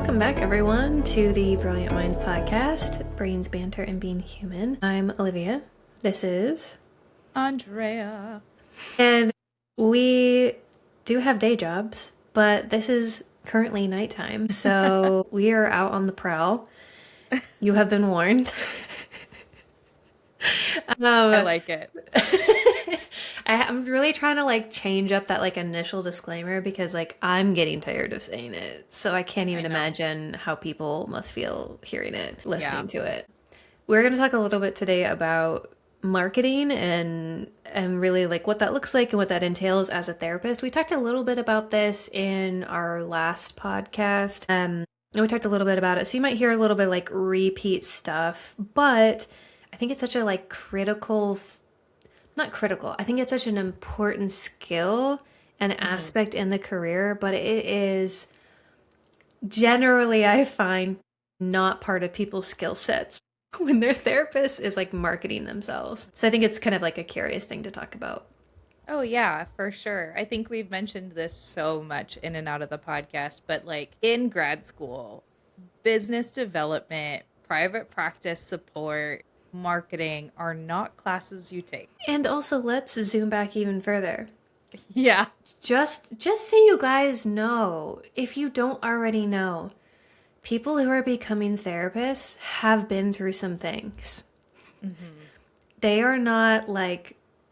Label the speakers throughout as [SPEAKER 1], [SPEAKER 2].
[SPEAKER 1] Welcome back, everyone, to the Brilliant Minds podcast, Brains, Banter, and Being Human. I'm Olivia. This is
[SPEAKER 2] Andrea.
[SPEAKER 1] And we do have day jobs, but this is currently nighttime, so we are out on the prowl. You have been warned.
[SPEAKER 2] I like it.
[SPEAKER 1] I'm really trying to change up that initial disclaimer because I'm getting tired of saying it. So I can't even imagine how people must feel hearing it, listening to it. We're going to talk a little bit today about marketing and really what that looks like and what that entails as a therapist. We talked a little bit about this in our last podcast. And we talked a little bit about it. So you might hear a little bit repeat stuff, but I think it's such a not critical. I think it's such an important skill and aspect in the career, but it is generally, I find, not part of people's skill sets when their therapist is marketing themselves. So I think it's kind of a curious thing to talk about.
[SPEAKER 2] Oh yeah, for sure. I think we've mentioned this so much in and out of the podcast, but in grad school, business development, private practice support, marketing are not classes you take.
[SPEAKER 1] And also, let's zoom back even further.
[SPEAKER 2] Yeah.
[SPEAKER 1] Just so you guys know, if you don't already know, people who are becoming therapists have been through some things. Mm-hmm. They are not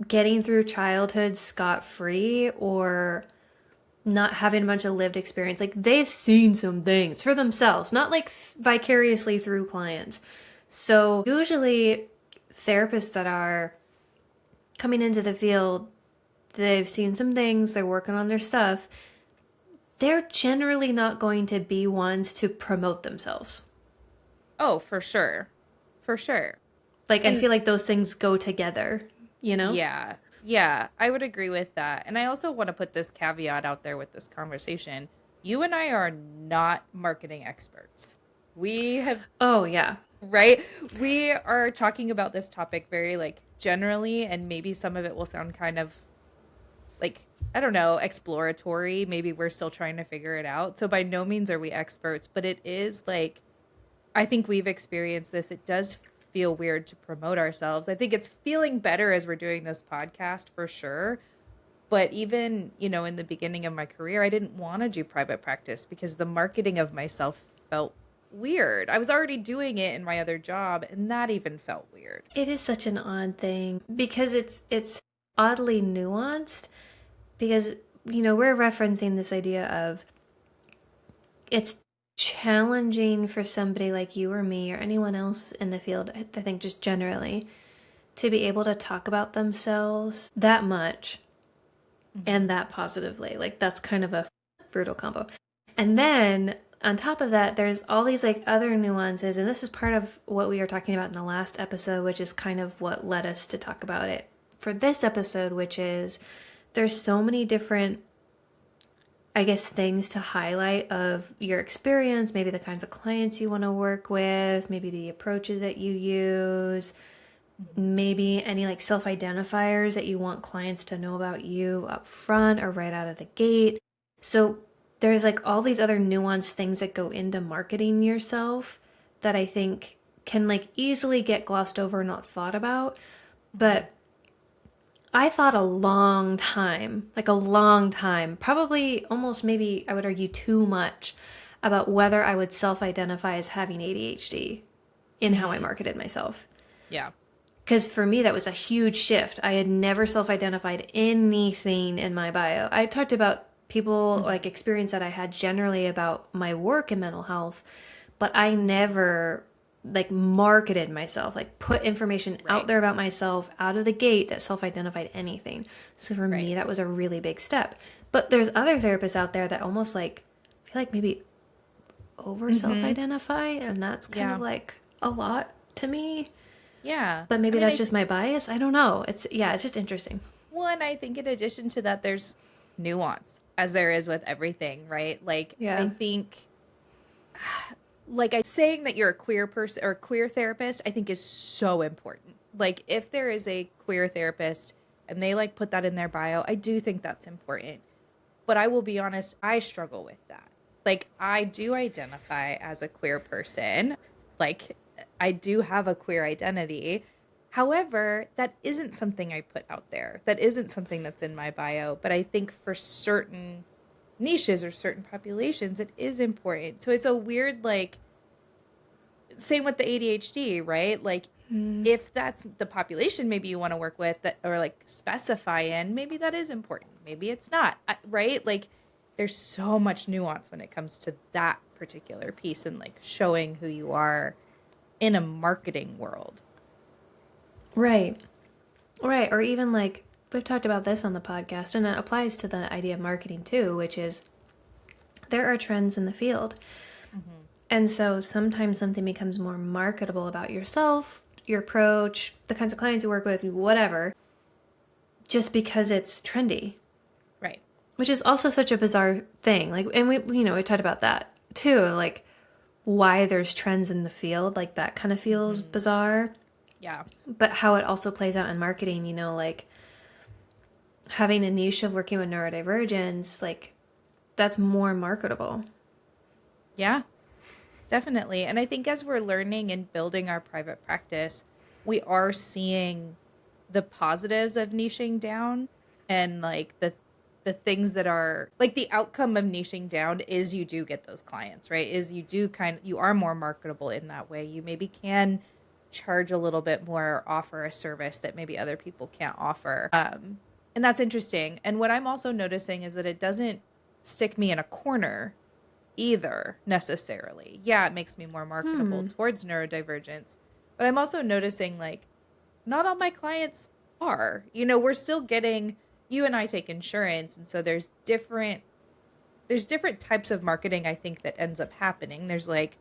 [SPEAKER 1] getting through childhood scot-free or not having a bunch of lived experience. They've seen some things for themselves, not vicariously through clients. So usually therapists that are coming into the field, they've seen some things, they're working on their stuff. They're generally not going to be ones to promote themselves.
[SPEAKER 2] Oh, for sure. For sure.
[SPEAKER 1] I feel like those things go together, you know?
[SPEAKER 2] Yeah. Yeah, I would agree with that. And I also want to put this caveat out there with this conversation. You and I are not marketing experts. We have...
[SPEAKER 1] Oh, yeah.
[SPEAKER 2] Right? We are talking about this topic very generally, and maybe some of it will sound kind of I don't know, exploratory. Maybe we're still trying to figure it out. So by no means are we experts, but it is I think we've experienced this. It does feel weird to promote ourselves. I think it's feeling better as we're doing this podcast for sure. But even, in the beginning of my career, I didn't want to do private practice because the marketing of myself felt weird. I was already doing it in my other job, and that even felt weird.
[SPEAKER 1] It is such an odd thing because it's oddly nuanced because, we're referencing this idea of it's challenging for somebody like you or me or anyone else in the field, I think just generally, to be able to talk about themselves that much and that positively. That's kind of a brutal combo. And then on top of that, there's all these other nuances, and this is part of what we were talking about in the last episode, which is kind of what led us to talk about it for this episode, which is there's so many different, I guess, things to highlight of your experience, maybe the kinds of clients you want to work with, maybe the approaches that you use, maybe any self-identifiers that you want clients to know about you up front or right out of the gate. So there's all these other nuanced things that go into marketing yourself that I think can easily get glossed over and not thought about. But I thought a long time, probably almost maybe I would argue too much about whether I would self-identify as having ADHD in how I marketed myself.
[SPEAKER 2] Yeah.
[SPEAKER 1] Because for me, that was a huge shift. I had never self-identified anything in my bio. I talked about people experience that I had generally about my work in mental health, but I never marketed myself, put information out there about myself out of the gate that self-identified anything. So for me, that was a really big step. But there's other therapists out there that almost feel maybe over self-identify, and that's kind of a lot to me.
[SPEAKER 2] Yeah.
[SPEAKER 1] But maybe that's just my bias. I don't know. It's just interesting.
[SPEAKER 2] Well, and I think in addition to that, there's nuance, as there is with everything, right? I think saying that you're a queer person or a queer therapist, I think is so important. If there is a queer therapist and they put that in their bio, I do think that's important. But I will be honest, I struggle with that. Like, I do identify as a queer person. Like, I do have a queer identity. However, that isn't something I put out there. That isn't something that's in my bio. But I think for certain niches or certain populations, it is important. So it's a weird, like, same with the ADHD, right? Like, if that's the population maybe you want to work with that, or like specify in, maybe that is important. Maybe it's not, right? Like, there's so much nuance when it comes to that particular piece and like showing who you are in a marketing world.
[SPEAKER 1] Right. Right. Or even like, we've talked about this on the podcast, and it applies to the idea of marketing too, which is there are trends in the field. And so sometimes something becomes more marketable about yourself, your approach, the kinds of clients you work with, whatever, just because it's trendy.
[SPEAKER 2] Right.
[SPEAKER 1] Which is also such a bizarre thing. Like, and we talked about that too, like why there's trends in the field, like that kind of feels bizarre.
[SPEAKER 2] Yeah.
[SPEAKER 1] But how it also plays out in marketing, like having a niche of working with neurodivergence, like that's more marketable.
[SPEAKER 2] Yeah, definitely. And I think as we're learning and building our private practice, we are seeing the positives of niching down, and like the things that are like the outcome of niching down is you do get those clients, right? Is you are more marketable in that way. You maybe can charge a little bit more, or offer a service that maybe other people can't offer. And that's interesting. And what I'm also noticing is that it doesn't stick me in a corner either necessarily. Yeah, it makes me more marketable towards neurodivergence, but I'm also noticing like not all my clients are. We're still getting, you and I take insurance, and so there's different types of marketing I think that ends up happening. There's like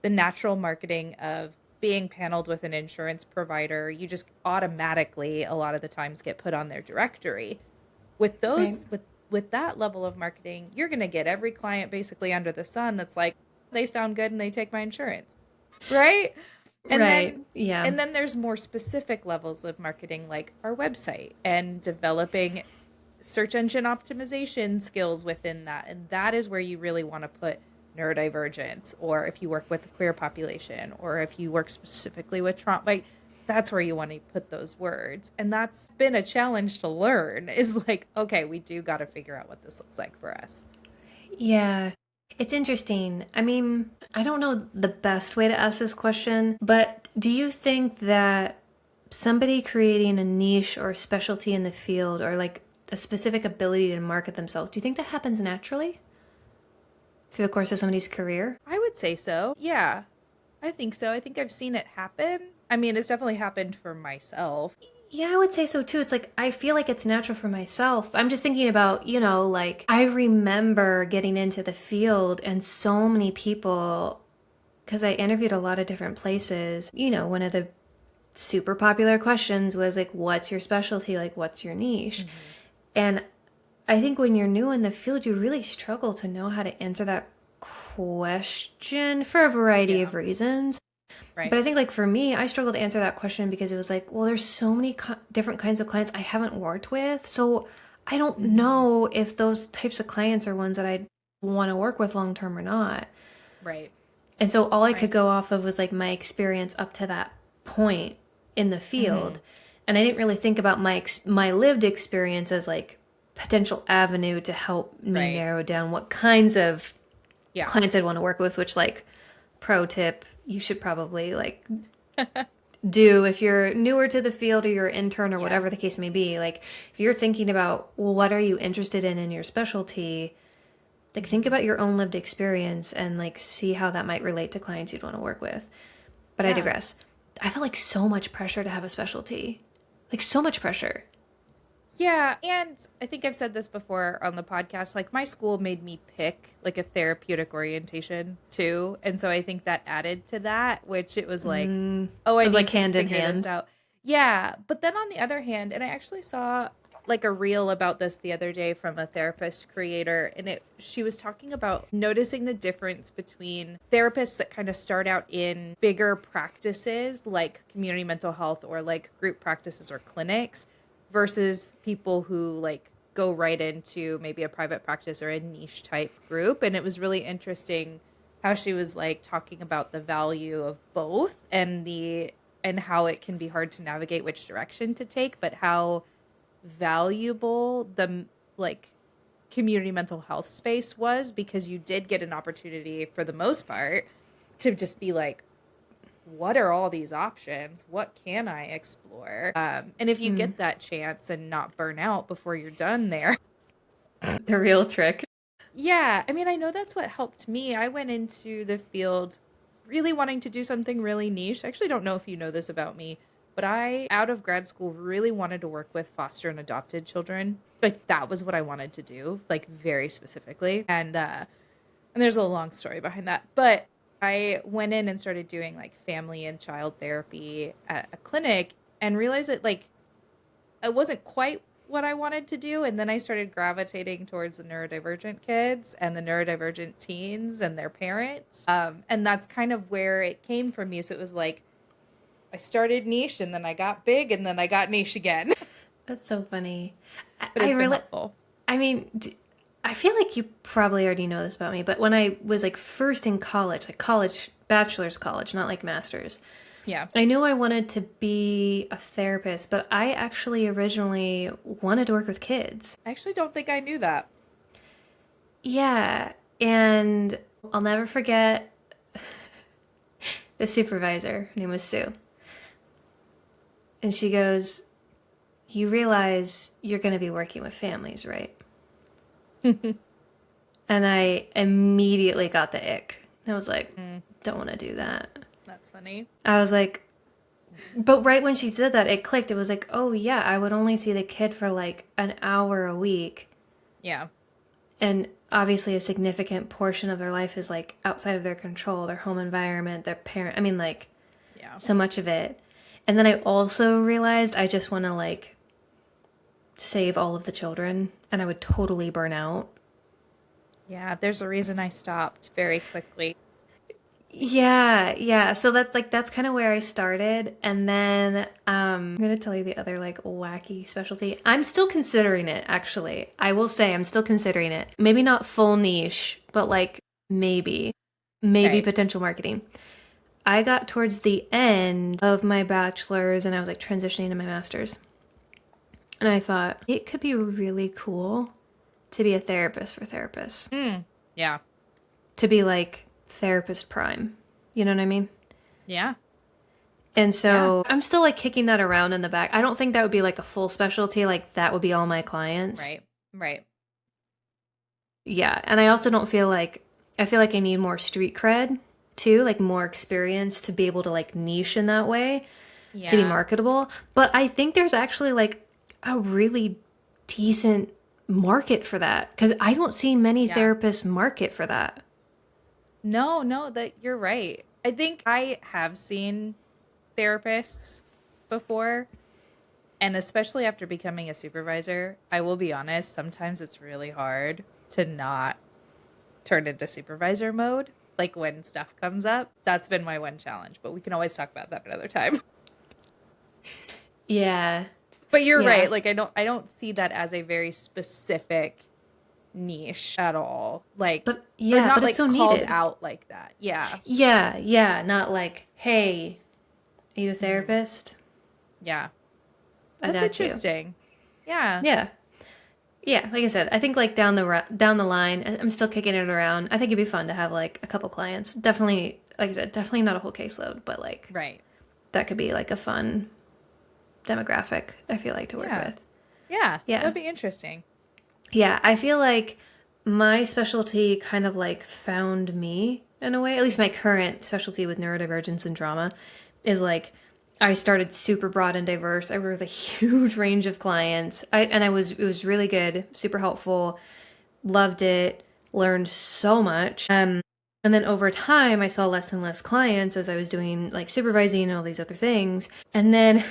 [SPEAKER 2] the natural marketing of being paneled with an insurance provider. You just automatically a lot of the times get put on their directory. With those
[SPEAKER 1] Right.
[SPEAKER 2] with that level of marketing, you're going to get every client basically under the sun that's like, they sound good and they take my insurance. Right? And
[SPEAKER 1] Right.
[SPEAKER 2] then
[SPEAKER 1] Yeah.
[SPEAKER 2] there's more specific levels of marketing, like our website and developing search engine optimization skills within that. And that is where you really want to put neurodivergence, or if you work with the queer population, or if you work specifically with trauma, like that's where you want to put those words. And that's been a challenge to learn, is like, okay, we do got to figure out what this looks like for us.
[SPEAKER 1] Yeah. It's interesting. I mean, I don't know the best way to ask this question, but do you think that somebody creating a niche or specialty in the field, or like a specific ability to market themselves, do you think that happens naturally through the course of somebody's career?
[SPEAKER 2] I would say so. Yeah, I think so. I think I've seen it happen. I mean, it's definitely happened for myself.
[SPEAKER 1] Yeah, I would say so too. It's like, I feel like it's natural for myself. I'm just thinking about, like I remember getting into the field and so many people, because I interviewed a lot of different places, one of the super popular questions was like, what's your specialty? Like, what's your niche? And I think when you're new in the field, you really struggle to know how to answer that question for a variety of reasons.
[SPEAKER 2] Right.
[SPEAKER 1] But I think like for me, I struggled to answer that question because it was like, well, there's so many different kinds of clients I haven't worked with. So I don't know if those types of clients are ones that I want to work with long term or not.
[SPEAKER 2] Right.
[SPEAKER 1] And so all I could go off of was like my experience up to that point in the field. And I didn't really think about my lived experience as like potential avenue to help me narrow down what kinds of clients I'd want to work with, which like pro tip, you should probably like do if you're newer to the field, or you're an intern, or whatever the case may be. Like if you're thinking about, well, what are you interested in your specialty, like think about your own lived experience and like see how that might relate to clients you'd want to work with. But I digress. I feel like so much pressure to have a specialty, like so much pressure.
[SPEAKER 2] Yeah, and I think I've said this before on the podcast, like my school made me pick like a therapeutic orientation too. And so I think that added to that, which it was like, oh, I
[SPEAKER 1] It was
[SPEAKER 2] need
[SPEAKER 1] like
[SPEAKER 2] to
[SPEAKER 1] hand in
[SPEAKER 2] figure this
[SPEAKER 1] hand.
[SPEAKER 2] out. Yeah, but then on the other hand, and I actually saw like a reel about this the other day from a therapist creator, and she was talking about noticing the difference between therapists that kind of start out in bigger practices like community mental health or like group practices or clinics, versus people who like go right into maybe a private practice or a niche type group. And it was really interesting how she was like talking about the value of both and how it can be hard to navigate which direction to take, but how valuable the like community mental health space was, because you did get an opportunity for the most part to just be like, what are all these options? What can I explore? And if you get that chance and not burn out before you're done there.
[SPEAKER 1] The real trick.
[SPEAKER 2] Yeah. I mean, I know that's what helped me. I went into the field really wanting to do something really niche. I actually don't know if you know this about me, but I, out of grad school, really wanted to work with foster and adopted children. Like, that was what I wanted to do, like, very specifically. And there's a long story behind that. But I went in and started doing, like, family and child therapy at a clinic and realized that, like, it wasn't quite what I wanted to do. And then I started gravitating towards the neurodivergent kids and the neurodivergent teens and their parents. And that's kind of where it came from me. So it was like, I started niche and then I got big and then I got niche again.
[SPEAKER 1] That's so funny.
[SPEAKER 2] But it's been helpful.
[SPEAKER 1] I mean, I feel like you probably already know this about me, but when I was like first in college, like college, bachelor's college, not like master's.
[SPEAKER 2] Yeah.
[SPEAKER 1] I knew I wanted to be a therapist, but I actually originally wanted to work with kids.
[SPEAKER 2] I actually don't think I knew that.
[SPEAKER 1] Yeah, and I'll never forget the supervisor. Her name was Sue. And she goes, "You realize you're going to be working with families, right?" And I immediately got the ick. I was like, don't want to do that.
[SPEAKER 2] That's funny.
[SPEAKER 1] I was like, but right when she said that, it clicked. It was like, oh yeah, I would only see the kid for like an hour a week.
[SPEAKER 2] Yeah.
[SPEAKER 1] And obviously a significant portion of their life is like outside of their control, their home environment, their parent. I mean, like,
[SPEAKER 2] Yeah.
[SPEAKER 1] so much of it. And then I also realized I just want to like save all of the children, and I would totally burn out.
[SPEAKER 2] Yeah, there's a reason I stopped very quickly.
[SPEAKER 1] Yeah. So that's kind of where I started. And then I'm going to tell you the other like wacky specialty. I'm still considering it, actually. I will say I'm still considering it. Maybe not full niche, but like maybe
[SPEAKER 2] Okay.
[SPEAKER 1] potential marketing. I got towards the end of my bachelor's and I was like transitioning to my master's. And I thought it could be really cool to be a therapist for therapists.
[SPEAKER 2] Yeah.
[SPEAKER 1] To be like therapist prime. You know what I mean?
[SPEAKER 2] Yeah.
[SPEAKER 1] And so I'm still like kicking that around in the back. I don't think that would be like a full specialty. Like that would be all my clients.
[SPEAKER 2] Right.
[SPEAKER 1] Yeah. And I also don't feel like, I feel like I need more street cred too, like more experience to be able to like niche in that way, to be marketable. But I think there's actually like a really decent market for that, because I don't see many therapists market for that.
[SPEAKER 2] No, that you're right. I think I have seen therapists before, and especially after becoming a supervisor, I will be honest, sometimes it's really hard to not turn into supervisor mode, like when stuff comes up. That's been my one challenge, but we can always talk about that another time.
[SPEAKER 1] Yeah.
[SPEAKER 2] But you're right. Like I don't see that as a very specific niche at all. Like,
[SPEAKER 1] but yeah,
[SPEAKER 2] not
[SPEAKER 1] but
[SPEAKER 2] like
[SPEAKER 1] it's so
[SPEAKER 2] called
[SPEAKER 1] needed
[SPEAKER 2] out like that. Yeah.
[SPEAKER 1] Yeah. Not like, hey, are you a therapist?
[SPEAKER 2] Yeah.
[SPEAKER 1] I
[SPEAKER 2] That's
[SPEAKER 1] got
[SPEAKER 2] interesting. Yeah.
[SPEAKER 1] Yeah. Like I said, I think like down the line, I'm still kicking it around. I think it'd be fun to have like a couple clients. Definitely, like I said, definitely not a whole caseload, but like
[SPEAKER 2] Right.
[SPEAKER 1] that could be like a fun demographic, I feel like, to work with.
[SPEAKER 2] Yeah.
[SPEAKER 1] Yeah.
[SPEAKER 2] That'd be interesting.
[SPEAKER 1] Yeah, I feel like my specialty kind of like found me in a way. At least my current specialty with neurodivergence and drama is like I started super broad and diverse. I worked with a huge range of clients. It was really good, super helpful, loved it, learned so much. And then over time, I saw less and less clients as I was doing like supervising and all these other things. And then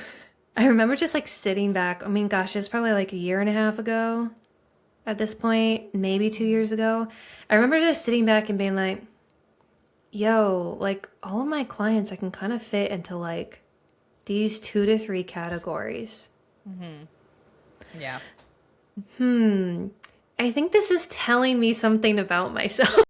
[SPEAKER 1] I remember just like sitting back. I mean, gosh, it was probably like a year and a half ago at this point, maybe 2 years ago. I remember just sitting back and being like, yo, like all of my clients, I can kind of fit into like these 2 to 3 categories.
[SPEAKER 2] Yeah.
[SPEAKER 1] I think this is telling me something about myself.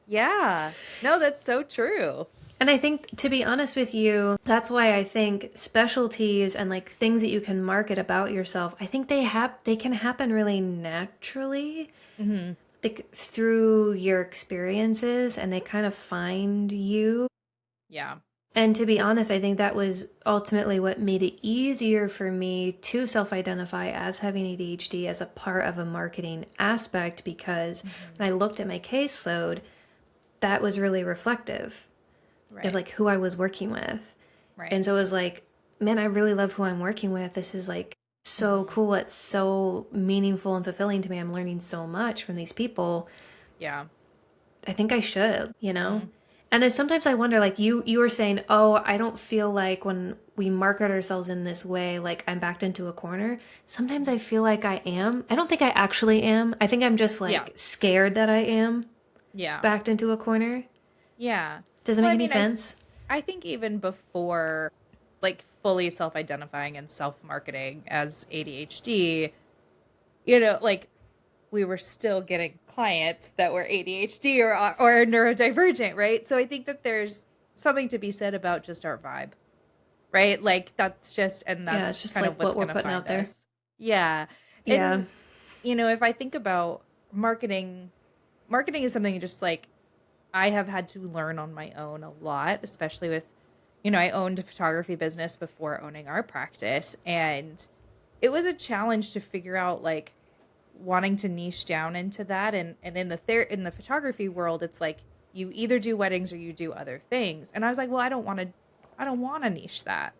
[SPEAKER 2] Yeah. No, that's so true.
[SPEAKER 1] And I think, to be honest with you, that's why I think specialties and like things that you can market about yourself, I think they can happen really naturally,
[SPEAKER 2] Hmm.
[SPEAKER 1] like through your experiences, and they kind of find you.
[SPEAKER 2] Yeah.
[SPEAKER 1] And to be honest, I think that was ultimately what made it easier for me to self-identify as having ADHD as a part of a marketing aspect, because
[SPEAKER 2] Hmm.
[SPEAKER 1] when I looked at my caseload, that was really reflective of
[SPEAKER 2] Right.
[SPEAKER 1] like who I was working with.
[SPEAKER 2] Right.
[SPEAKER 1] And so it was like, man, I really love who I'm working with. This is like so
[SPEAKER 2] Hmm.
[SPEAKER 1] cool. It's so meaningful and fulfilling to me. I'm learning so much from these people.
[SPEAKER 2] Yeah.
[SPEAKER 1] I think I should, you know?
[SPEAKER 2] Hmm.
[SPEAKER 1] And then sometimes I wonder, like you were saying, oh, I don't feel like when we market ourselves in this way, like I'm backed into a corner. Sometimes I feel like I am. I don't think I actually am. I think I'm just
[SPEAKER 2] Yeah.
[SPEAKER 1] like scared that I am
[SPEAKER 2] Yeah.
[SPEAKER 1] backed into a corner.
[SPEAKER 2] Yeah.
[SPEAKER 1] Does it
[SPEAKER 2] Well,
[SPEAKER 1] make
[SPEAKER 2] I
[SPEAKER 1] any
[SPEAKER 2] mean,
[SPEAKER 1] sense?
[SPEAKER 2] I think even before like fully self-identifying and self-marketing as ADHD, like we were still getting clients that were ADHD or neurodivergent, right? So I think that there's something to be said about just our vibe, right? Like and
[SPEAKER 1] Yeah, it's
[SPEAKER 2] that's
[SPEAKER 1] just
[SPEAKER 2] kind
[SPEAKER 1] like
[SPEAKER 2] of what's
[SPEAKER 1] what we're
[SPEAKER 2] going to
[SPEAKER 1] putting out
[SPEAKER 2] find
[SPEAKER 1] there.
[SPEAKER 2] us. Yeah.
[SPEAKER 1] Yeah.
[SPEAKER 2] And if I think about marketing is something just like I have had to learn on my own a lot, especially with, I owned a photography business before owning our practice. And it was a challenge to figure out like wanting to niche down into that. And in in the photography world, it's like you either do weddings or you do other things. And I was like, well, I don't want to niche that.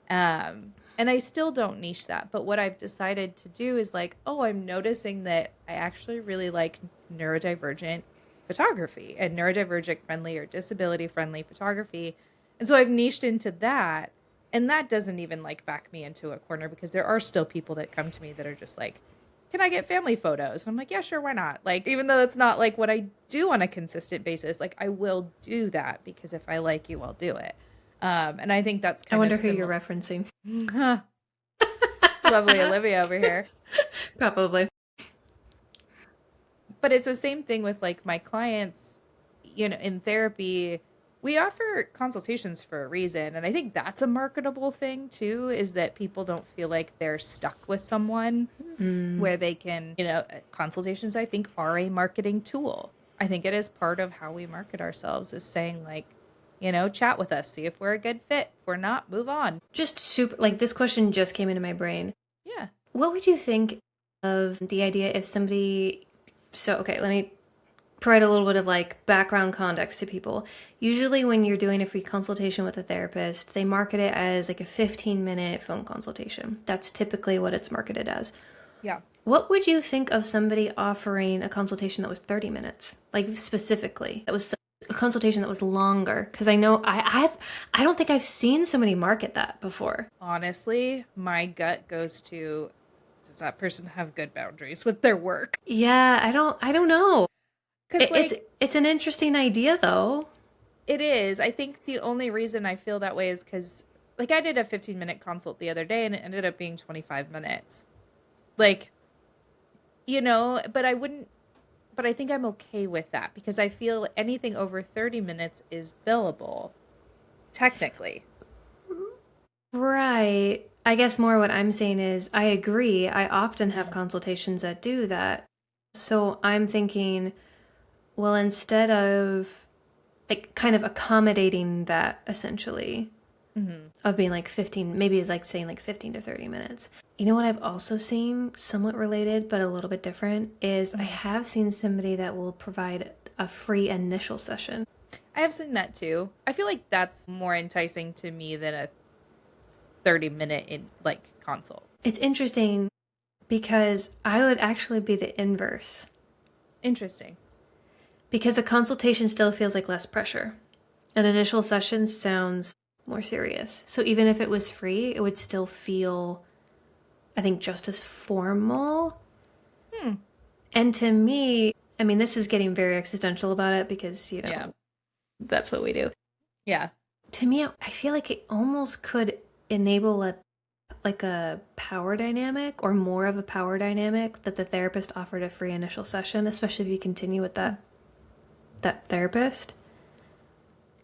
[SPEAKER 2] And I still don't niche that. But what I've decided to do is like, oh, I'm noticing that I actually really like neurodivergent photography and neurodivergent friendly or disability friendly photography. And so I've niched into that. And that doesn't even like back me into a corner because there are still people that come to me that are just like, can I get family photos? And I'm like, yeah, sure, why not? Like, even though that's not like what I do on a consistent basis, like I will do that because if I like you, I'll do it. And I think that's
[SPEAKER 1] I
[SPEAKER 2] kind of
[SPEAKER 1] wonder who you're
[SPEAKER 2] similar.
[SPEAKER 1] referencing.
[SPEAKER 2] Lovely Olivia over here.
[SPEAKER 1] Probably.
[SPEAKER 2] But it's the same thing with like my clients, in therapy, we offer consultations for a reason. And I think that's a marketable thing too, is that people don't feel like they're stuck with someone
[SPEAKER 1] Mm.
[SPEAKER 2] where they can, consultations I think are a marketing tool. I think it is part of how we market ourselves is saying like, chat with us, see if we're a good fit. If we're not, move on.
[SPEAKER 1] Just super, like this question just came into my brain.
[SPEAKER 2] Yeah.
[SPEAKER 1] What would you think of the idea if somebody, so okay, let me provide a little bit of like background context to people. Usually when you're doing a free consultation with a therapist, they market it as like a 15-minute phone consultation. That's typically what it's marketed as.
[SPEAKER 2] Yeah.
[SPEAKER 1] What would you think of somebody offering a consultation that was 30 minutes? Like specifically, that was a consultation that was longer? Because I know I don't think I've seen somebody market that before.
[SPEAKER 2] Honestly, my gut goes to, does that person have good boundaries with their work?
[SPEAKER 1] Yeah, I don't know.
[SPEAKER 2] Because like
[SPEAKER 1] It's an interesting idea though.
[SPEAKER 2] it is. I think the only reason I feel that way is because like I did a 15-minute consult the other day and it ended up being 25 minutes. Like, but I think I'm okay with that because I feel anything over 30 minutes is billable, technically.
[SPEAKER 1] Right. I guess more what I'm saying is I agree. I often have
[SPEAKER 2] Mhm.
[SPEAKER 1] consultations that do that. So I'm thinking, well, instead of like kind of accommodating that essentially,
[SPEAKER 2] Mhm.
[SPEAKER 1] of being like 15, maybe like saying like 15 to 30 minutes. You know what I've also seen, somewhat related, but a little bit different, is I
[SPEAKER 2] Mhm.
[SPEAKER 1] have seen somebody that will provide a free initial session.
[SPEAKER 2] I have seen that too. I feel like that's more enticing to me than a 30-minute in like consult.
[SPEAKER 1] It's interesting because I would actually be the inverse.
[SPEAKER 2] Interesting.
[SPEAKER 1] Because a consultation still feels like less pressure. An initial session sounds more serious. So even if it was free, it would still feel, I think, just as formal.
[SPEAKER 2] Hmm.
[SPEAKER 1] And to me, I mean, this is getting very existential about it because,
[SPEAKER 2] Yeah.
[SPEAKER 1] that's what we do.
[SPEAKER 2] Yeah.
[SPEAKER 1] To me, I feel like it almost could enable like a power dynamic or more of a power dynamic that the therapist offered a free initial session, especially if you continue with that therapist.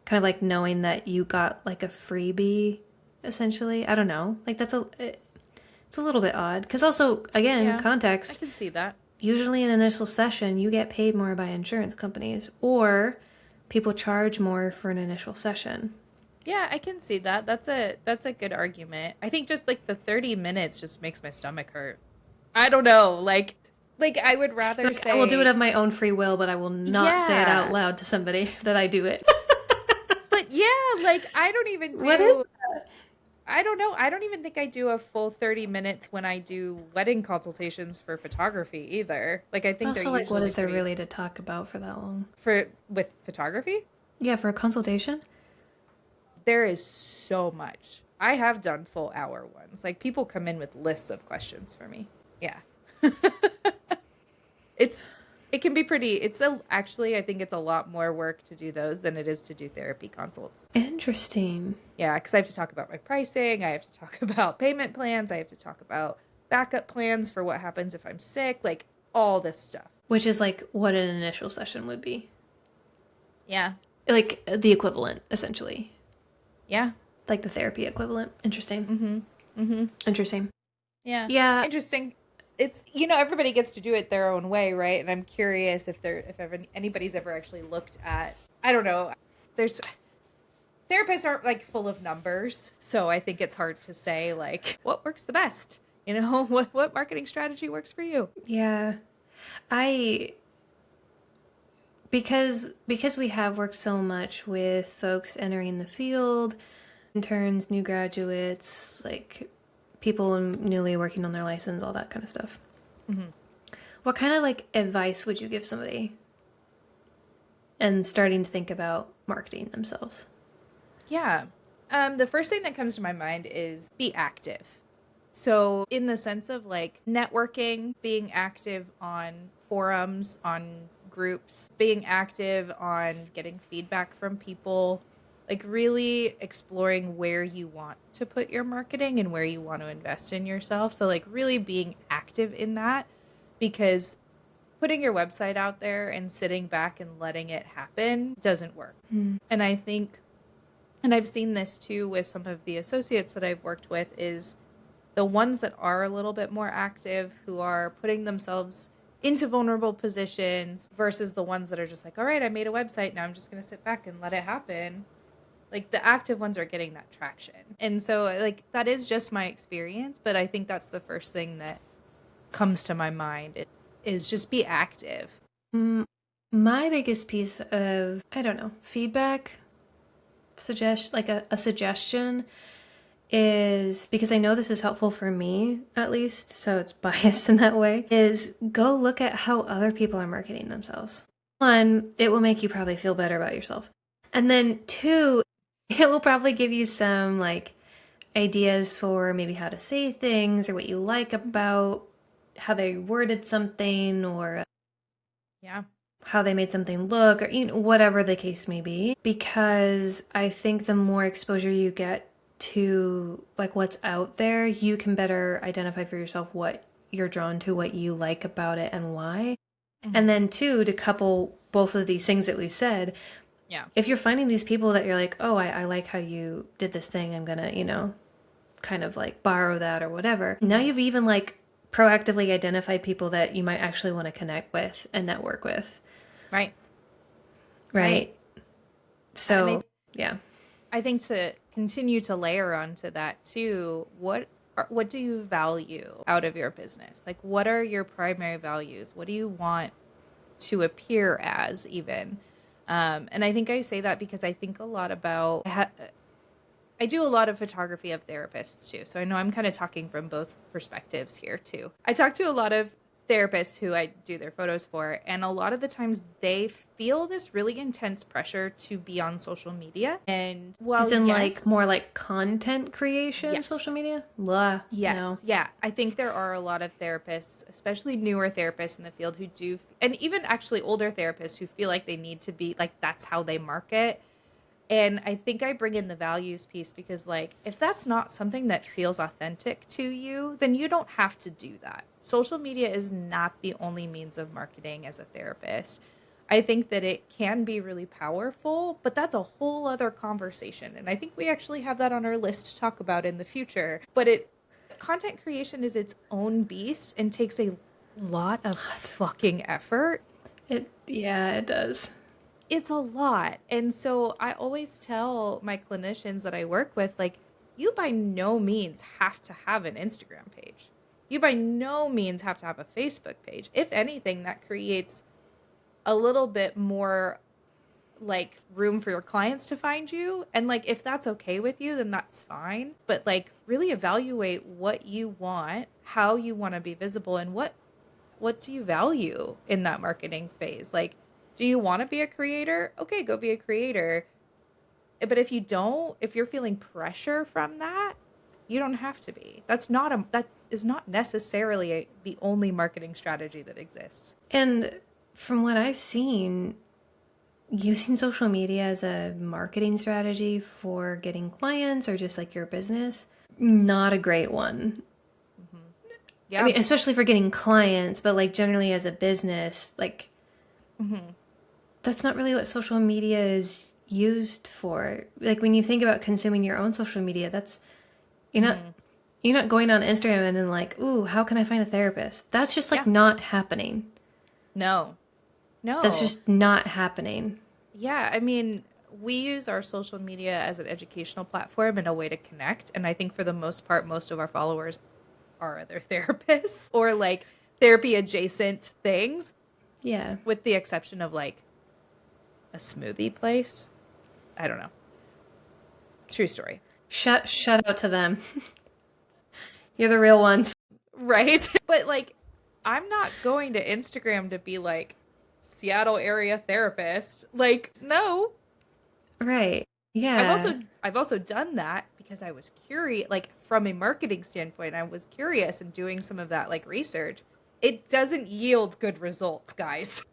[SPEAKER 1] Kind of like knowing that you got like a freebie, essentially. I don't know. Like it's a little bit odd because also again,
[SPEAKER 2] Yeah, I
[SPEAKER 1] context.
[SPEAKER 2] can see that.
[SPEAKER 1] Usually, an initial session, you get paid more by insurance companies, or people charge more for an initial session.
[SPEAKER 2] Yeah, I can see that. That's a good argument. I think just like the 30 minutes just makes my stomach hurt. I don't know. Like I would rather
[SPEAKER 1] Like, I will do it
[SPEAKER 2] say
[SPEAKER 1] of my own free will, but I will not say it out
[SPEAKER 2] yeah.
[SPEAKER 1] loud to somebody that I do it.
[SPEAKER 2] But yeah, like I don't even
[SPEAKER 1] What is
[SPEAKER 2] do I don't know. I don't even think I do a full 30 minutes when I do wedding consultations for photography either. Like I think they're
[SPEAKER 1] also like what
[SPEAKER 2] usually
[SPEAKER 1] is there
[SPEAKER 2] pretty
[SPEAKER 1] really to talk about for that long?
[SPEAKER 2] for with photography.
[SPEAKER 1] Yeah, for a consultation?
[SPEAKER 2] There is so much. I have done full hour ones. Like people come in with lists of questions for me. Yeah. It's it can be pretty actually I think it's a lot more work to do those than it is to do therapy consults.
[SPEAKER 1] Interesting.
[SPEAKER 2] Yeah, because I have to talk about my pricing, I have to talk about payment plans, I have to talk about backup plans for what happens if I'm sick, like all this stuff.
[SPEAKER 1] Which is like what an initial session would be.
[SPEAKER 2] Yeah.
[SPEAKER 1] Like the equivalent, essentially.
[SPEAKER 2] Yeah.
[SPEAKER 1] Like the therapy equivalent. Interesting.
[SPEAKER 2] Mm-hmm. Mm-hmm.
[SPEAKER 1] Interesting.
[SPEAKER 2] Yeah.
[SPEAKER 1] Yeah.
[SPEAKER 2] Interesting. It's everybody gets to do it their own way, right? And I'm curious if anybody's ever actually looked at, I don't know, there's therapists aren't like full of numbers, so I think it's hard to say like what works the best. What marketing strategy works for you?
[SPEAKER 1] Yeah. I because we have worked so much with folks entering the field, interns, new graduates, like people newly working on their license, all that kind of stuff.
[SPEAKER 2] Mm-hmm.
[SPEAKER 1] What kind of like advice would you give somebody and starting to think about marketing themselves?
[SPEAKER 2] Yeah. The first thing that comes to my mind is be active. So, in the sense of like networking, being active on forums, on groups, being active on getting feedback from people, like really exploring where you want to put your marketing and where you want to invest in yourself. So, like, really being active in that because putting your website out there and sitting back and letting it happen doesn't work. And I think, and I've seen this too with some of the associates that I've worked with, is the ones that are a little bit more active, who are putting themselves into vulnerable positions versus the ones that are just like, all right, I made a website. Now I'm just going to sit back and let it happen. Like the active ones are getting that traction. And so like that is just my experience, but I think that's the first thing that comes to my mind is just be active.
[SPEAKER 1] My biggest piece of, I don't know, feedback, like a suggestion is, because I know this is helpful for me at least, so it's biased in that way, is go look at how other people are marketing themselves. One, it will make you probably feel better about yourself. And then two, it will probably give you some like ideas for maybe how to say things or what you like about how they worded something or
[SPEAKER 2] Yeah.
[SPEAKER 1] how they made something look or whatever the case may be. Because I think the more exposure you get to like what's out there, you can better identify for yourself what you're drawn to, what you like about it and why.
[SPEAKER 2] Mm-hmm.
[SPEAKER 1] And then two, to couple both of these things that we've said,
[SPEAKER 2] yeah,
[SPEAKER 1] if you're finding these people that you're like, oh, I like how you did this thing, I'm gonna, kind of like borrow that or whatever. Now you've even like proactively identified people that you might actually want to connect with and network with. Right. So, yeah.
[SPEAKER 2] I think to continue to layer onto that too, what do you value out of your business? Like, what are your primary values? What do you want to appear as even? And I think I say that because I think a lot about, I do a lot of photography of therapists too. So I know I'm kind of talking from both perspectives here too. I talk to a lot of therapists who I do their photos for, and a lot of the times they feel this really intense pressure to be on social media. And
[SPEAKER 1] as in like more like content creation, social media? Blah.
[SPEAKER 2] Yes.
[SPEAKER 1] No.
[SPEAKER 2] Yeah. I think there are a lot of therapists, especially newer therapists in the field who and even actually older therapists who feel like they need to be like, that's how they market. And I think I bring in the values piece because, like, if that's not something that feels authentic to you, then you don't have to do that. Social media is not the only means of marketing as a therapist. I think that it can be really powerful, but that's a whole other conversation. And I think we actually have that on our list to talk about in the future. But content creation is its own beast and takes a lot of fucking effort.
[SPEAKER 1] Yeah, it does.
[SPEAKER 2] It's a lot. And so I always tell my clinicians that I work with, like, you by no means have to have an Instagram page. You by no means have to have a Facebook page. If anything, that creates a little bit more like room for your clients to find you. And like, if that's okay with you, then that's fine. But like, really evaluate what you want, how you want to be visible, and what do you value in that marketing phase. Like, do you want to be a creator? Okay, go be a creator. But if you don't, if you're feeling pressure from that, you don't have to be. That is not necessarily the only marketing strategy that exists.
[SPEAKER 1] And from what I've seen, using social media as a marketing strategy for getting clients or just like your business, not a great one.
[SPEAKER 2] Yeah.
[SPEAKER 1] I mean, especially for getting clients, but like generally as a business, like that's not really what social media is used for. Like when you think about consuming your own social media, that's you're not going on Instagram and then like, ooh, how can I find a therapist? That's just like not happening.
[SPEAKER 2] No.
[SPEAKER 1] That's just not happening.
[SPEAKER 2] Yeah, I mean, we use our social media as an educational platform and a way to connect. And I think for the most part, most of our followers are other therapists or like therapy adjacent things.
[SPEAKER 1] Yeah.
[SPEAKER 2] With the exception of like a smoothie place. I don't know. True story.
[SPEAKER 1] Shut out to them. You're the real ones.
[SPEAKER 2] Right? But like, I'm not going to Instagram to be like Seattle area therapist. Like, no.
[SPEAKER 1] Right. Yeah.
[SPEAKER 2] I've also done that because I was curious, like from a marketing standpoint, I was curious and doing some of that like research. It doesn't yield good results, guys.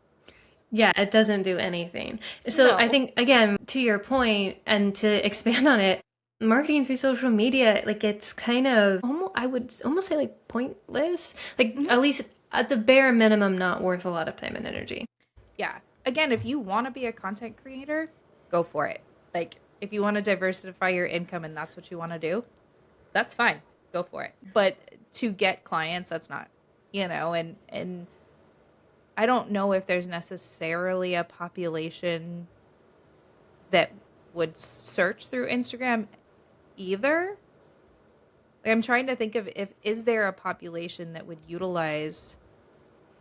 [SPEAKER 1] Yeah, it doesn't do anything. So
[SPEAKER 2] No.
[SPEAKER 1] I think, again, to your point and to expand on it, marketing through social media, like it's kind of, almost, I would almost say like pointless. Like at least at the bare minimum, not worth a lot of time and energy.
[SPEAKER 2] Yeah. Again, if you want to be a content creator, go for it. Like if you want to diversify your income and that's what you want to do, that's fine. Go for it. But to get clients, that's not, and I don't know if there's necessarily a population that would search through Instagram either. Like, I'm trying to think of is there a population that would utilize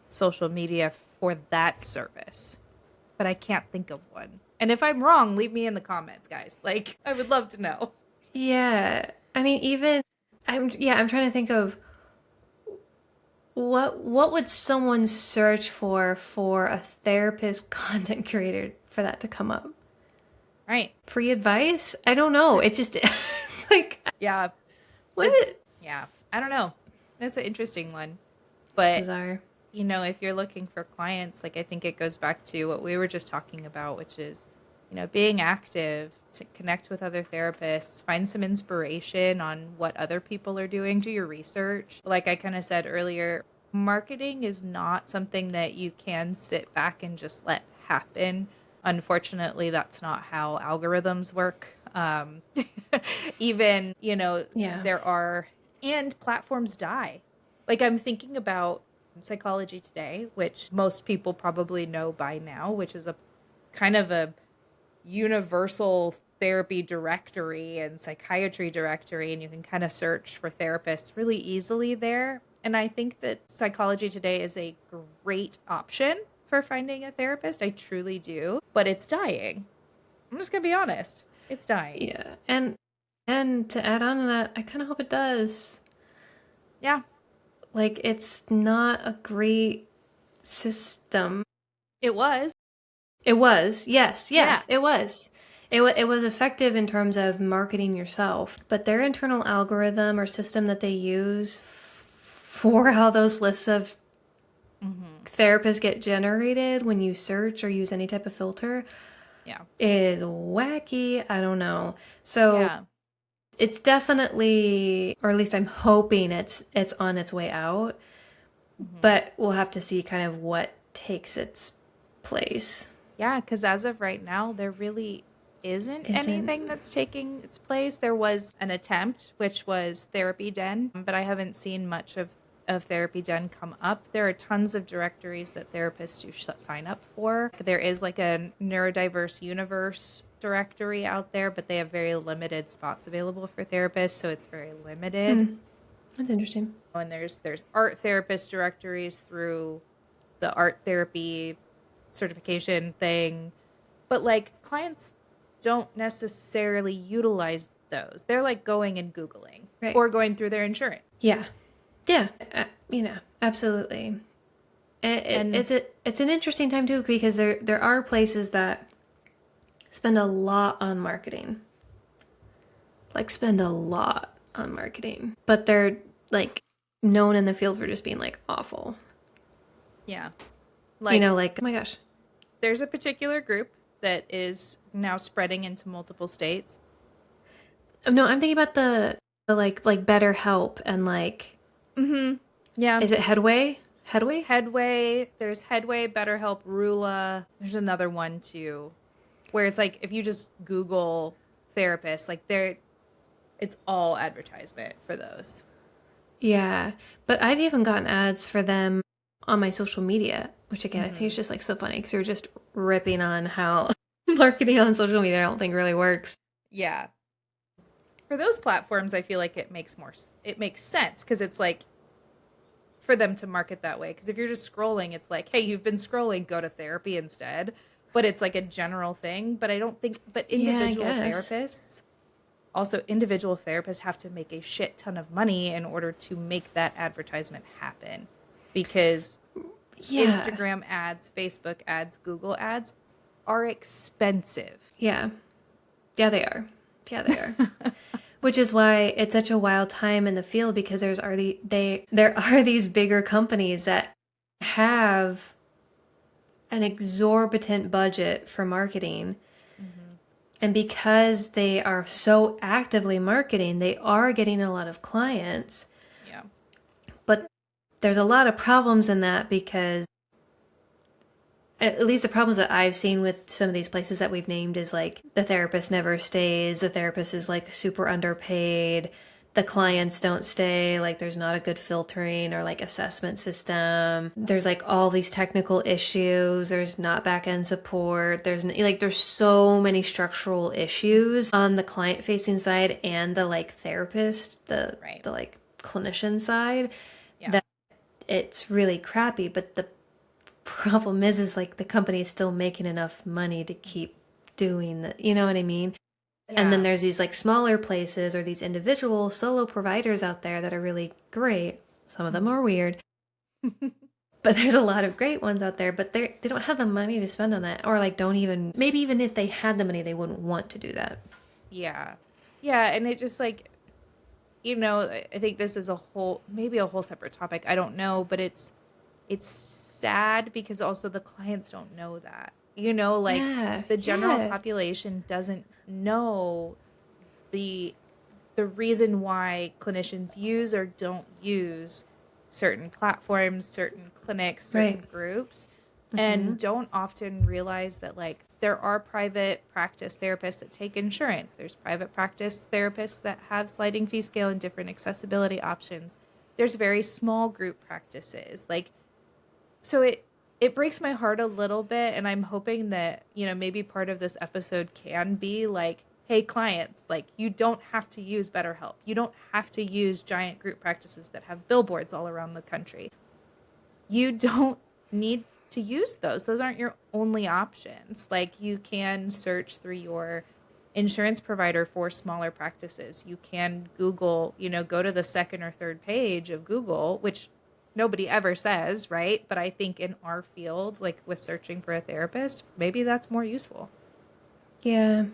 [SPEAKER 2] social media for that service? But I can't think of one. And if I'm wrong, leave me in the comments, guys. Like, I would love to know.
[SPEAKER 1] Yeah. I mean, I'm trying to think of what would someone search for a therapist content creator for that to come up?
[SPEAKER 2] Right.
[SPEAKER 1] Free advice? I don't know. It just it's like
[SPEAKER 2] yeah.
[SPEAKER 1] What?
[SPEAKER 2] Yeah. I don't know. That's an interesting one. But
[SPEAKER 1] bizarre.
[SPEAKER 2] If you're looking for clients, like I think it goes back to what we were just talking about, which is, being active, to connect with other therapists, find some inspiration on what other people are doing, do your research. Like I kind of said earlier, marketing is not something that you can sit back and just let happen. Unfortunately, that's not how algorithms work. Even, there are, and platforms die. Like I'm thinking about Psychology Today, which most people probably know by now, which is a kind of a universal therapy directory and psychiatry directory, and you can kind of search for therapists really easily there. And I think that Psychology Today is a great option for finding a therapist. I truly do, but it's dying. I'm just gonna be honest. It's dying.
[SPEAKER 1] Yeah. And to add on to that, I kind of hope it does.
[SPEAKER 2] Yeah.
[SPEAKER 1] Like it's not a great system.
[SPEAKER 2] It was.
[SPEAKER 1] It was. Yes. Yeah. It was. It was effective in terms of marketing yourself, but their internal algorithm or system that they use for how those lists of therapists get generated when you search or use any type of filter.
[SPEAKER 2] Yeah.
[SPEAKER 1] is wacky. I don't know. So
[SPEAKER 2] Yeah.
[SPEAKER 1] it's definitely, or at least I'm hoping it's on its way out,
[SPEAKER 2] Hmm.
[SPEAKER 1] but we'll have to see kind of what takes its place.
[SPEAKER 2] Yeah, because as of right now, there really isn't
[SPEAKER 1] Isn't
[SPEAKER 2] anything that's taking its place. There was an attempt, which was Therapy Den, but I haven't seen much of Therapy Den come up. There are tons of directories that therapists do sign up for. There is like a neurodiverse universe directory out there, but they have very limited spots available for therapists, so it's very limited.
[SPEAKER 1] that's interesting.
[SPEAKER 2] And there's art therapist directories through the art therapy certification thing, but like clients don't necessarily utilize those. They're like going and Googling
[SPEAKER 1] Right.
[SPEAKER 2] or going through their insurance.
[SPEAKER 1] Yeah. Yeah. Absolutely.
[SPEAKER 2] And
[SPEAKER 1] It's an interesting time too because there are places that spend a lot on marketing. Like spend a lot on marketing, but they're like known in the field for just being like awful.
[SPEAKER 2] yeah,
[SPEAKER 1] You
[SPEAKER 2] like
[SPEAKER 1] know, like oh my gosh.
[SPEAKER 2] there's a particular group that is now spreading into multiple states.
[SPEAKER 1] No, I'm thinking about the like Better Help and like
[SPEAKER 2] Mm-hmm. Yeah.
[SPEAKER 1] is it Headway? Headway?
[SPEAKER 2] Headway, there's Headway, BetterHelp, Rula. There's another one too, where it's like if you just Google therapist, like it's all advertisement for those.
[SPEAKER 1] Yeah. But I've even gotten ads for them on my social media, which again, I think is just like so funny because you're just ripping on how marketing on social media I don't think really works.
[SPEAKER 2] Yeah. For those platforms, I feel like it makes sense because it's like for them to market that way. Because if you're just scrolling, it's like, hey, you've been scrolling, go to therapy instead. But it's like a general thing. But I don't think, but
[SPEAKER 1] Yeah, I
[SPEAKER 2] individual
[SPEAKER 1] guess.
[SPEAKER 2] therapists, also individual therapists have to make a shit ton of money in order to make that advertisement happen. Because
[SPEAKER 1] Yeah.
[SPEAKER 2] Instagram ads, Facebook ads, Google ads are expensive.
[SPEAKER 1] Yeah. Yeah, they are. Yeah, they are. Which is why it's such a wild time in the field because there are these bigger companies that have an exorbitant budget for marketing.
[SPEAKER 2] Mm-hmm.
[SPEAKER 1] And because they are so actively marketing, they are getting a lot of clients.
[SPEAKER 2] Yeah.
[SPEAKER 1] But there's a lot of problems in that because at least the problems that I've seen with some of these places that we've named is like the therapist never stays, the therapist is like super underpaid, the clients don't stay, like there's not a good filtering or like assessment system. There's like all these technical issues, there's not back end support, there's so many structural issues on the client facing side and the like therapist,
[SPEAKER 2] Right.
[SPEAKER 1] the like clinician side
[SPEAKER 2] Yeah.
[SPEAKER 1] that it's really crappy, but the problem is like the company is still making enough money to keep doing that. You know what I mean? And then
[SPEAKER 2] Yeah.
[SPEAKER 1] there's these like smaller places or these individual solo providers out there that are really great. Some of them are weird, but there's a lot of great ones out there, but they don't have the money to spend on that or like don't even maybe even if they had the money they wouldn't want to do that.
[SPEAKER 2] Yeah. Yeah, and it just like I think this is maybe a whole separate topic. I don't know, but it's sad because also the clients don't know that. Like
[SPEAKER 1] Yeah.
[SPEAKER 2] the general
[SPEAKER 1] Yeah.
[SPEAKER 2] population doesn't know the reason why clinicians use or don't use certain platforms, certain clinics, certain
[SPEAKER 1] Right.
[SPEAKER 2] groups, and don't often realize that like there are private practice therapists that take insurance. There's private practice therapists that have sliding fee scale and different accessibility options. There's very small group practices. Like so it breaks my heart a little bit, and I'm hoping that maybe part of this episode can be like, hey clients, like you don't have to use BetterHelp, you don't have to use giant group practices that have billboards all around the country. You don't need to use those aren't your only options. Like you can search through your insurance provider for smaller practices. You can Google, go to the second or third page of Google, which nobody ever says, right? But I think in our field, like with searching for a therapist, maybe that's more useful.
[SPEAKER 1] Yeah.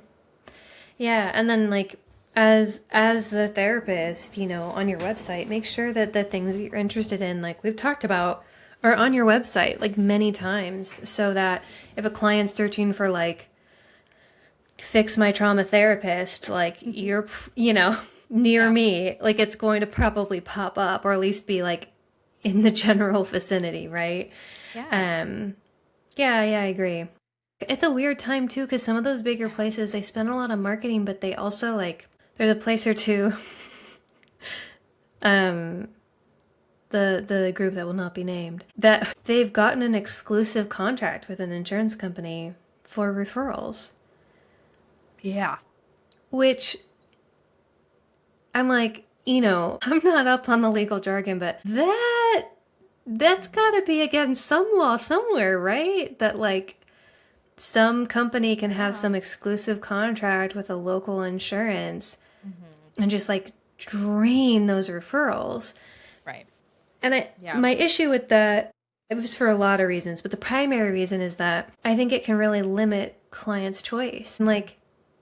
[SPEAKER 1] Yeah, and then like as the therapist, on your website, make sure that the things that you're interested in, like we've talked about, are on your website like many times so that if a client's searching for like fix my trauma therapist, like you're, near
[SPEAKER 2] Yeah.
[SPEAKER 1] me, like it's going to probably pop up or at least be like in the general vicinity, right?
[SPEAKER 2] Yeah.
[SPEAKER 1] Um, yeah, I agree. It's a weird time too, because some of those bigger places, they spend a lot on marketing, but they also like, there's a place or two, um, the group that will not be named, that they've gotten an exclusive contract with an insurance company for referrals,
[SPEAKER 2] Yeah.
[SPEAKER 1] which I'm like, I'm not up on the legal jargon, but that's got to be against some law somewhere, right? That like some company can have
[SPEAKER 2] Yeah.
[SPEAKER 1] some exclusive contract with a local insurance
[SPEAKER 2] Hmm.
[SPEAKER 1] and just like drain those referrals.
[SPEAKER 2] Right.
[SPEAKER 1] And
[SPEAKER 2] Yeah.
[SPEAKER 1] my issue with that, it was for a lot of reasons, but the primary reason is that I think it can really limit clients' choice. And like,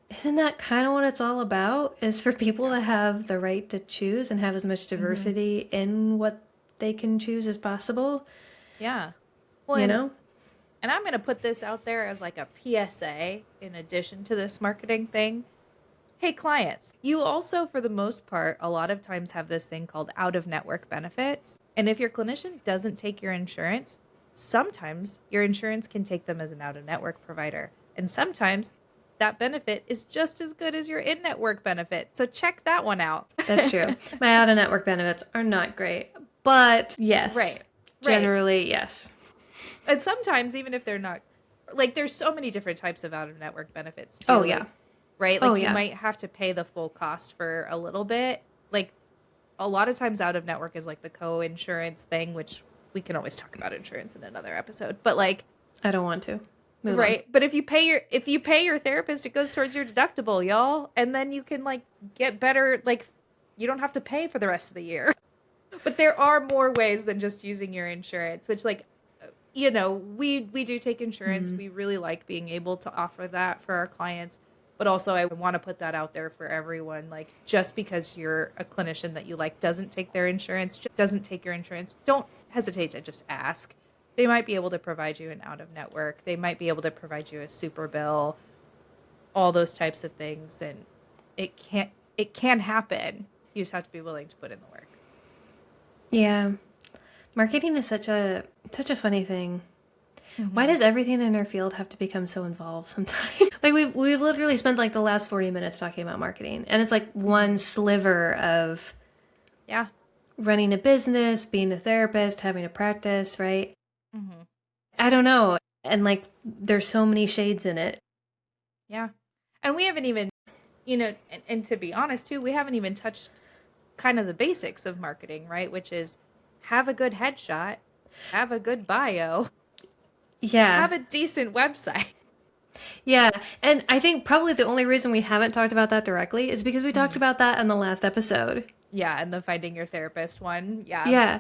[SPEAKER 1] isn't that kind of what it's all about? Is for people
[SPEAKER 2] Yeah.
[SPEAKER 1] to have the right to choose and have as much
[SPEAKER 2] Hmm.
[SPEAKER 1] diversity in what they can choose as possible,
[SPEAKER 2] Yeah. Well,
[SPEAKER 1] you know?
[SPEAKER 2] and I'm going to put this out there as like a PSA in addition to this marketing thing. Hey, clients, you also, for the most part, a lot of times have this thing called out of network benefits. And if your clinician doesn't take your insurance, sometimes your insurance can take them as an out of network provider. And sometimes that benefit is just as good as your in network benefit. So check that one out.
[SPEAKER 1] That's true. My out of network benefits are not great, but yes,
[SPEAKER 2] Right. Right.
[SPEAKER 1] generally, yes.
[SPEAKER 2] And sometimes, even if they're not, like, there's so many different types of out of network benefits
[SPEAKER 1] Oh,
[SPEAKER 2] too.
[SPEAKER 1] yeah.
[SPEAKER 2] Like, right?
[SPEAKER 1] Oh,
[SPEAKER 2] Like, you
[SPEAKER 1] yeah.
[SPEAKER 2] might have to pay the full cost for a little bit. Like, a lot of times out of network is like the co-insurance thing, which we can always talk about insurance in another episode. But like,
[SPEAKER 1] I don't want to. Move on.
[SPEAKER 2] right? But if you pay your therapist, it goes towards your deductible, y'all, and then you can like get better. Like, you don't have to pay for the rest of the year. But there are more ways than just using your insurance, which like, we do take insurance.
[SPEAKER 1] Mm-hmm.
[SPEAKER 2] We really like being able to offer that for our clients. But also, I want to put that out there for everyone. Like, just because you're a clinician that you like doesn't take their insurance, doesn't take your insurance, don't hesitate to just ask. They might be able to provide you an out of network. They might be able to provide you a super bill, all those types of things. And it can happen. You just have to be willing to put in the work.
[SPEAKER 1] Yeah. Marketing is such a funny thing. Why
[SPEAKER 2] Mm-hmm.
[SPEAKER 1] does everything in our field have to become so involved sometimes? Like we've literally spent like the last 40 minutes talking about marketing, and it's like one sliver of
[SPEAKER 2] Yeah.
[SPEAKER 1] running a business, being a therapist, having a practice, right?
[SPEAKER 2] Mm-hmm.
[SPEAKER 1] I don't know. And like there's so many shades in it.
[SPEAKER 2] Yeah. And we haven't even, and to be honest too, we haven't even touched kind of the basics of marketing, right? Which is have a good headshot, have a good bio,
[SPEAKER 1] Yeah.
[SPEAKER 2] have a decent website.
[SPEAKER 1] Yeah. And I think probably the only reason we haven't talked about that directly is because we talked
[SPEAKER 2] Mhm.
[SPEAKER 1] about that in the last episode.
[SPEAKER 2] Yeah, and the finding your therapist one. Yeah.
[SPEAKER 1] Yeah.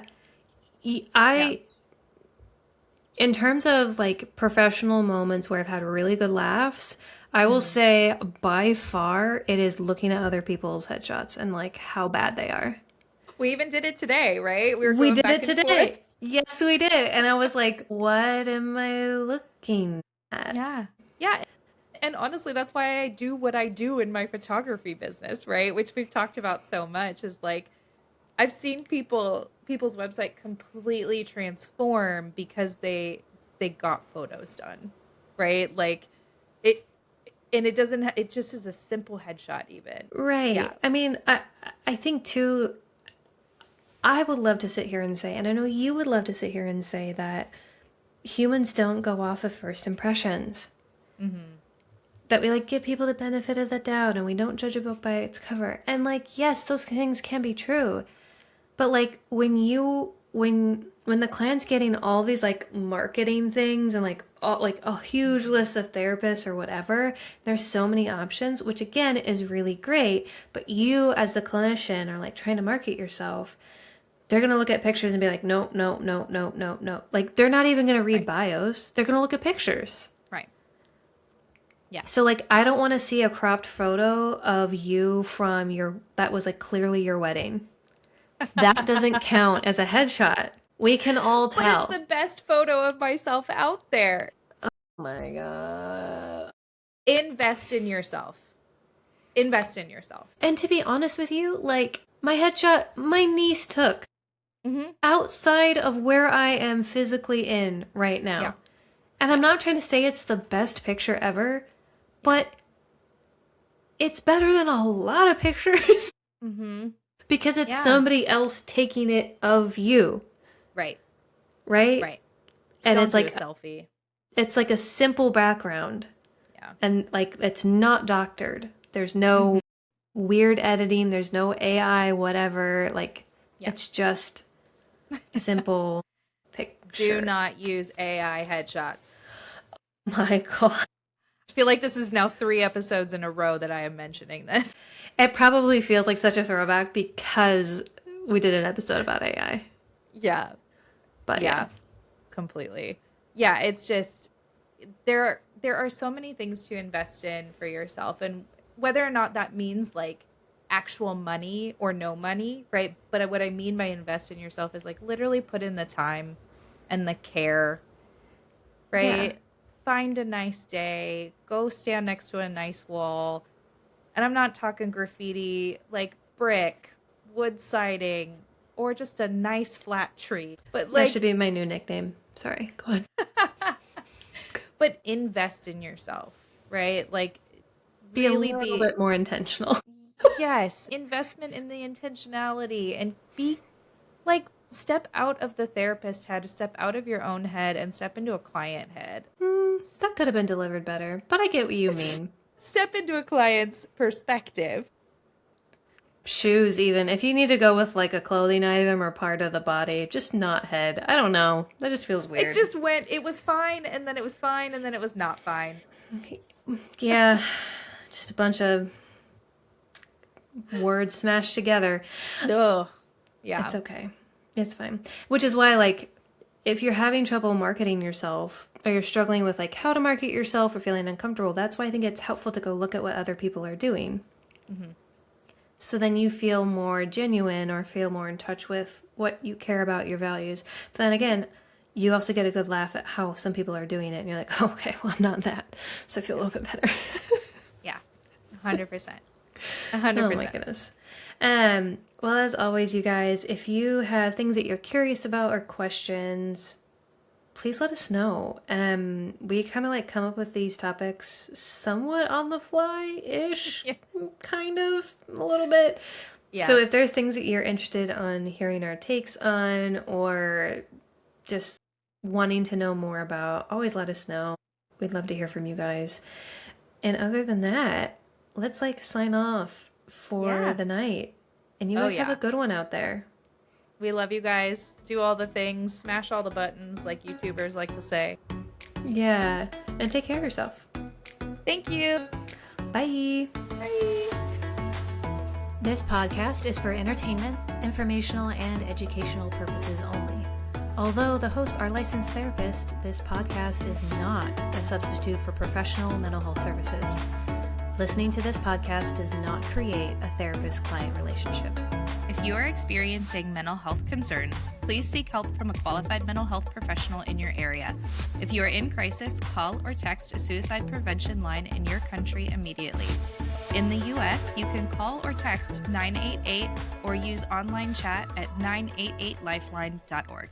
[SPEAKER 2] Yeah.
[SPEAKER 1] I in terms of like professional moments where I've had really good laughs, I will
[SPEAKER 2] Hmm.
[SPEAKER 1] say by far it is looking at other people's headshots and like how bad they are.
[SPEAKER 2] We even did it today, right? We were
[SPEAKER 1] We
[SPEAKER 2] going
[SPEAKER 1] did
[SPEAKER 2] back
[SPEAKER 1] it
[SPEAKER 2] and forth.
[SPEAKER 1] today. Yes, we did. And I was like, what am I looking at?
[SPEAKER 2] Yeah. Yeah. And honestly, that's why I do what I do in my photography business, right? Which we've talked about so much is like I've seen people's website completely transform because they got photos done, right? Like it and it doesn't it just is a simple headshot even. Yeah.
[SPEAKER 1] Right. I mean, I think too, I would love to sit here and say, and I know you would love to sit here and say that humans don't go off of first impressions.
[SPEAKER 2] Mhm.
[SPEAKER 1] That we like give people the benefit of the doubt and we don't judge a book by its cover. And like, yes, those things can be true. But like when the client's getting all these like marketing things and like all, like a huge list of therapists or whatever, there's so many options, which again is really great. But you as the clinician are like trying to market yourself. They're gonna look at pictures and be like, no, no, no, no, no, no. Like they're not even gonna read
[SPEAKER 2] Right.
[SPEAKER 1] bios. They're gonna look at pictures.
[SPEAKER 2] Right. Yeah.
[SPEAKER 1] So like I don't want to see a cropped photo of you from your that was like clearly your wedding. That doesn't count as a headshot. We can all
[SPEAKER 2] But it's
[SPEAKER 1] tell.
[SPEAKER 2] the best photo of myself out there.
[SPEAKER 1] Oh my god.
[SPEAKER 2] Invest in yourself. Invest in yourself.
[SPEAKER 1] And to be honest with you, like, my headshot, my niece took outside of where I am physically in right now.
[SPEAKER 2] Yeah.
[SPEAKER 1] And I'm not trying to say it's the best picture ever, but it's better than a lot of pictures because it's somebody else taking it of you.
[SPEAKER 2] Right.
[SPEAKER 1] Right? And
[SPEAKER 2] Don't
[SPEAKER 1] it's like
[SPEAKER 2] do a selfie.
[SPEAKER 1] It's like a simple background.
[SPEAKER 2] Yeah.
[SPEAKER 1] And like it's not doctored. There's no weird editing, there's no AI whatever. Like it's just simple picture.
[SPEAKER 2] Do not use AI headshots.
[SPEAKER 1] My God.
[SPEAKER 2] I feel like this is now 3 episodes in a row that I am mentioning this.
[SPEAKER 1] It probably feels like such a throwback because we did an episode about AI.
[SPEAKER 2] Yeah.
[SPEAKER 1] But yeah.
[SPEAKER 2] Completely. Yeah, it's just there are so many things to invest in for yourself, and whether or not that means like actual money or no money, right? But what I mean by invest in yourself is like literally put in the time and the care, right?
[SPEAKER 1] Yeah.
[SPEAKER 2] Find a nice day, go stand next to a nice wall. And I'm not talking graffiti, like brick, wood siding, or just a nice flat tree. But like,
[SPEAKER 1] that should be my new nickname. Sorry, go on.
[SPEAKER 2] But invest in yourself, right? Like
[SPEAKER 1] Really be a little bit more intentional.
[SPEAKER 2] Yes, investment in the intentionality, and be like, step out of the therapist head, step out of your own head and step into a client head.
[SPEAKER 1] That could have been delivered better, but I get what you mean.
[SPEAKER 2] Step into a client's perspective.
[SPEAKER 1] Shoes, even. If you need to go with like a clothing item or part of the body, just not head. I don't know. That just feels weird.
[SPEAKER 2] It was fine, and then it was fine, and then it was not fine.
[SPEAKER 1] Yeah, just a bunch of words smashed together.
[SPEAKER 2] Ugh. Yeah.
[SPEAKER 1] It's okay. It's fine. Which is why, like, if you're having trouble marketing yourself, or you're struggling with like how to market yourself or feeling uncomfortable, that's why I think it's helpful to go look at what other people are doing. So then you feel more genuine or feel more in touch with what you care about, your values. But then again, you also get a good laugh at how some people are doing it. And you're like, oh, okay, well, I'm not that. So I feel a little bit better.
[SPEAKER 2] Yeah. 100%. 100%.
[SPEAKER 1] Oh my goodness. Well, as always, you guys, if you have things that you're curious about or questions, please let us know. We kind of like come up with these topics somewhat on the fly-ish, kind of, a little bit. Yeah. So if there's things that you're interested on hearing our takes on or just wanting to know more about, always let us know. We'd love to hear from you guys. And other than that, let's like sign off for the night. And you guys have a good one out there.
[SPEAKER 2] We love you guys. Do all the things. Smash all the buttons, like YouTubers like to say.
[SPEAKER 1] Yeah. And take care of yourself.
[SPEAKER 2] Thank you.
[SPEAKER 1] Bye.
[SPEAKER 2] Bye.
[SPEAKER 1] This podcast is for entertainment, informational, and educational purposes only. Although the hosts are licensed therapists, this podcast is not a substitute for professional mental health services. Listening to this podcast does not create a therapist-client relationship.
[SPEAKER 2] If you are experiencing mental health concerns, please seek help from a qualified mental health professional in your area. If you are in crisis, call or text a suicide prevention line in your country immediately. In the U.S., you can call or text 988 or use online chat at 988lifeline.org.